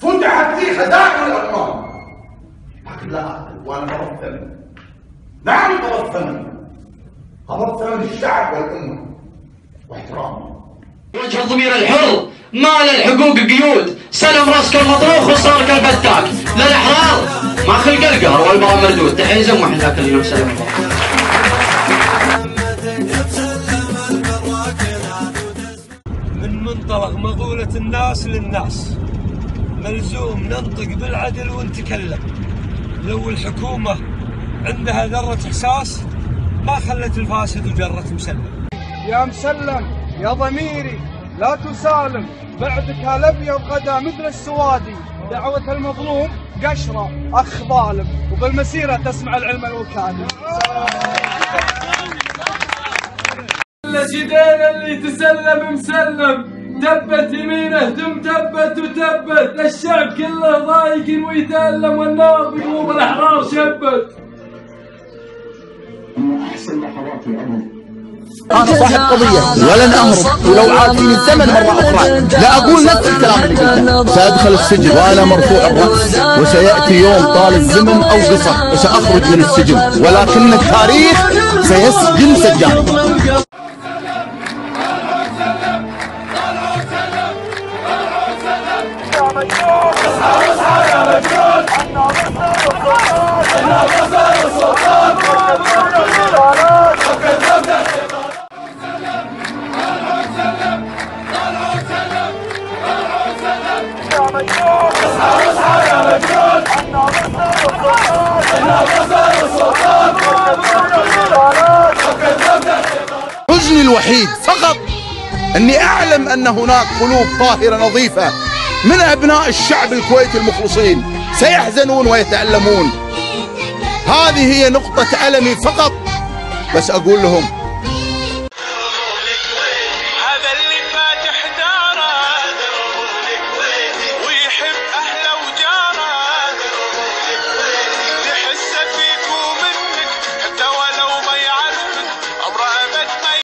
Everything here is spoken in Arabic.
فتحت لي خزائن الأطراف، لكن لا أقبل وأنا قبضت ثمن. نعم قبضت ثمن، قبضت ثمن الشعب والأمة واحترامه. وجه الضمير الحر ما للحقوق قيود، سلم راسك المطروخ وصارك الفتاك، للأحرار ما خلق القهر والبرى مردود. تحية زموح ذاك اليوم سلم الله. من منطلق مظولة الناس للناس ملزوم ننطق بالعدل ونتكلم. لو الحكومة عندها ذرة إحساس ما خلت الفاسد وجرت مسلم. يا مسلم يا ضميري لا تسالم، بعدك هالابيض غدا مثل السوادي، دعوة المظلوم قشرة أخ ظالم، وبالمسيرة تسمع العلم الوكالي. الشدين اللي تسلم مسلم، دبت يمينه ثم تبت وتبت، الشعب كله ضايق ويتألم والنار بقلوب الأحرار شبت. أحسن لحظات العمر. أنا صاحب قضية ولن أهرب، ولو عاد فيني الزمن مرة أخرى لا أقول نفس الكلام اللي قلته. سأدخل السجن وأنا مرفوع الرأس، وسيأتي يوم طال الزمن أو قصر وسأخرج من السجن، ولكن التاريخ سيسجن سجاني. حزني الوحيد فقط أني أعلم أن هناك قلوب طاهرة نظيفة من أبناء الشعب الكويتي المخلصين سيحزنون ويتألمون. هذه هي نقطة ألمي فقط، بس أقول لهم